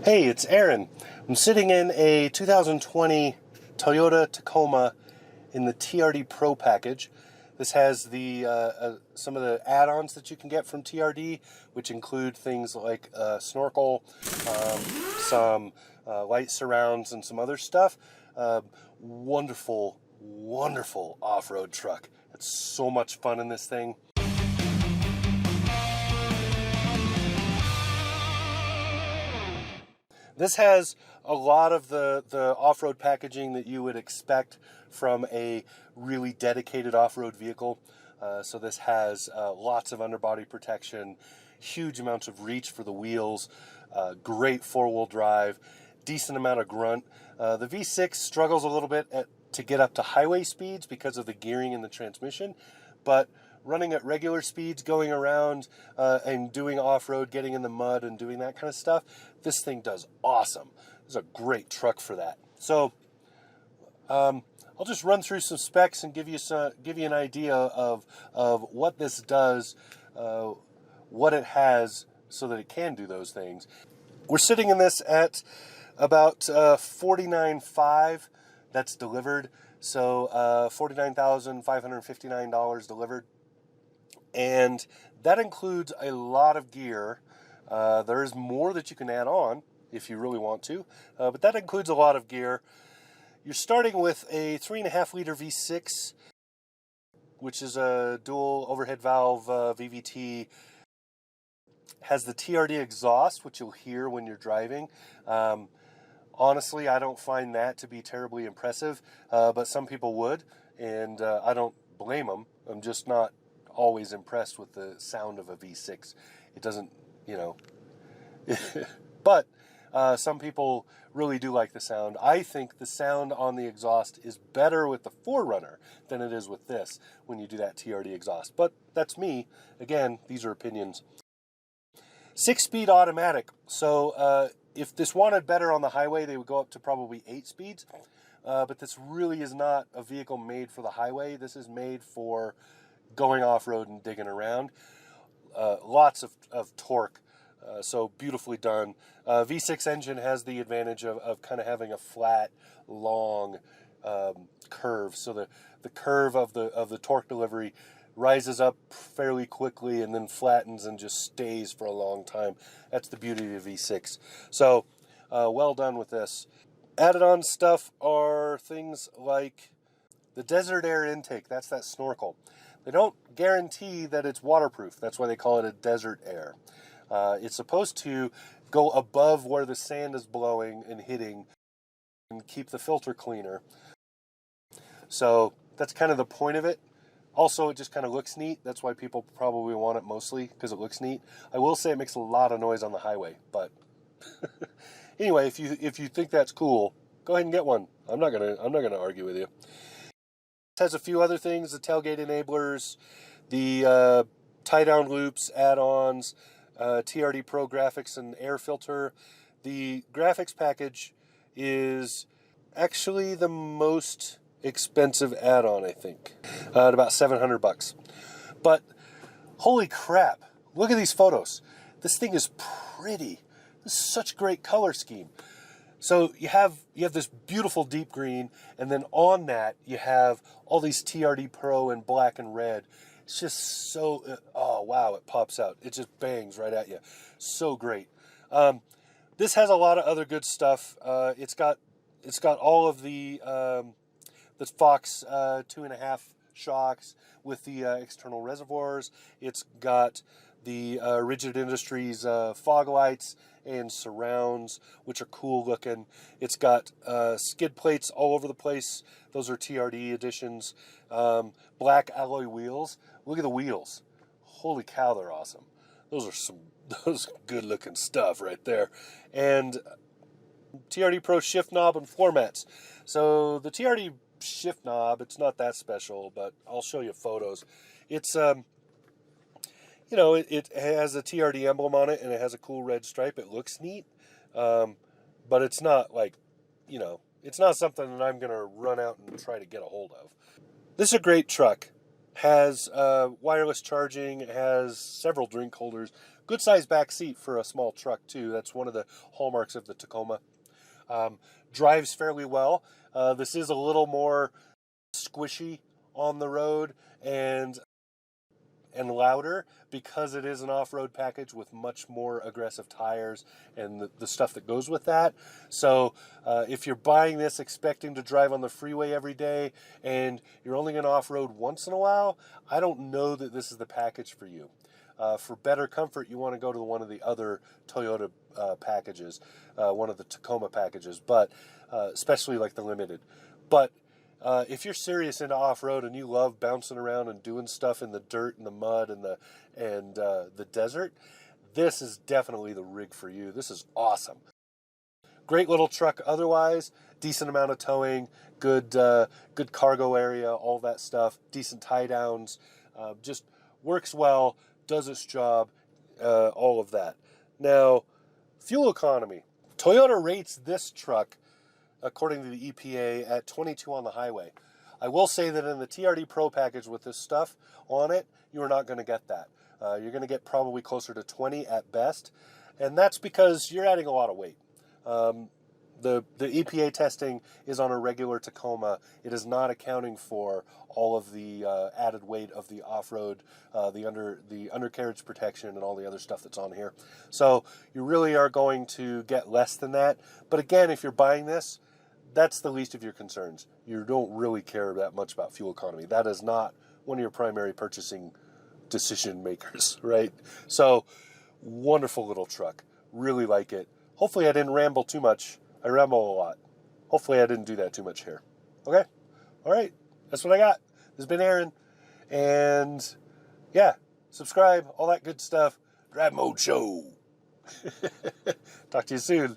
Hey, it's Aaron. I'm sitting in a 2020 Toyota Tacoma in the TRD Pro package. This has the some of the add-ons that you can get from TRD, which include things like snorkel, some light surrounds, and some other stuff. Wonderful, wonderful off-road truck. It's so much fun in this thing. This has a lot of the off-road packaging that you would expect from a really dedicated off-road vehicle. So this has lots of underbody protection, huge amounts of reach for the wheels, great four-wheel drive, decent amount of grunt. The V6 struggles a little bit to get up to highway speeds because of the gearing in the transmission, but running at regular speeds, going around and doing off-road, getting in the mud and doing that kind of stuff, this thing does awesome. It's a great truck for that. So I'll just run through some specs and give you an idea of what this does, what it has so that it can do those things. We're sitting in this at about $49,500. That's delivered. So $49,559 delivered. And that includes a lot of gear. There is more that you can add on if you really want to, but that includes a lot of gear. You're starting with a 3.5 liter V6, which is a dual overhead valve VVT. Has the TRD exhaust, which you'll hear when you're driving. Honestly, I don't find that to be terribly impressive, but some people would, and I don't blame them. I'm just not always impressed with the sound of a V6. It doesn't, but some people really do like the sound. I think the sound on the exhaust is better with the 4Runner than it is with this when you do that TRD exhaust. But that's me. Again, these are opinions. 6-speed automatic. So if this wanted better on the highway, they would go up to probably 8 speeds. But this really is not a vehicle made for the highway. This is made for going off-road and digging around. Lots of torque, so beautifully done. V6 engine has the advantage of kind of having a flat, long curve. So the curve of the torque delivery rises up fairly quickly and then flattens and just stays for a long time. That's the beauty of the V6. So well done with this. Added on stuff are things like the desert air intake. That's that snorkel. They don't guarantee that it's waterproof. That's why they call it a desert air. It's supposed to go above where the sand is blowing and hitting and keep the filter cleaner. So that's kind of the point of it. Also, it just kind of looks neat. That's why people probably want it mostly, because it looks neat. I will say it makes a lot of noise on the highway, but anyway, if you think that's cool, go ahead and get one. I'm not gonna argue with you. Has a few other things, the tailgate enablers, the tie-down loops, add-ons, TRD Pro graphics and air filter. The graphics package is actually the most expensive add-on, I think, at about $700. But holy crap, look at these photos. This thing is pretty. This is such great color scheme. So you have this beautiful deep green, and then on that you have all these TRD Pro in black and red. It's just so, oh wow, it pops out. It just bangs right at you. So great. This has a lot of other good stuff. It's got all of the Fox 2.5 shocks with the external reservoirs. It's got the Rigid Industries fog lights and surrounds, which are cool looking. It's got skid plates all over the place. Those are TRD editions. Black alloy wheels. Look at the wheels. Holy cow, they're awesome. Those good looking stuff right there. And TRD Pro shift knob and floor mats. So the TRD shift knob, it's not that special, but I'll show you photos. It's it has a TRD emblem on it, and it has a cool red stripe. It looks neat, but it's not like, it's not something that I'm going to run out and try to get a hold of. This is a great truck. Has wireless charging, has several drink holders, Good sized back seat for a small truck too. That's one of the hallmarks of the Tacoma. Drives fairly well. This is a little more squishy on the road and louder because it is an off-road package with much more aggressive tires and the stuff that goes with that. So if you're buying this expecting to drive on the freeway every day and you're only going to off-road once in a while, I don't know that this is the package for you. For better comfort, you want to go to one of the other Toyota packages, one of the Tacoma packages, but especially like the Limited. But if you're serious into off-road and you love bouncing around and doing stuff in the dirt and the mud and the desert, this is definitely the rig for you. This is awesome. Great little truck otherwise, decent amount of towing, good cargo area, all that stuff, decent tie downs, just works well, does its job, all of that. Now, fuel economy. Toyota rates this truck, according to the EPA, at 22 on the highway. I will say that in the TRD Pro package with this stuff on it, you are not going to get that. You're going to get probably closer to 20 at best, and that's because you're adding a lot of weight. The EPA testing is on a regular Tacoma. It is not accounting for all of the added weight of the off-road, the undercarriage protection, and all the other stuff that's on here. So you really are going to get less than that. But again, if you're buying this, that's the least of your concerns. You don't really care that much about fuel economy. That is not one of your primary purchasing decision makers, right? So wonderful little truck. Really like it. Hopefully I didn't ramble too much. I ramble a lot. Hopefully I didn't do that too much here. Okay? All right. That's what I got. This has been Aaron. And yeah, subscribe, all that good stuff. Drive Mode Show. Talk to you soon.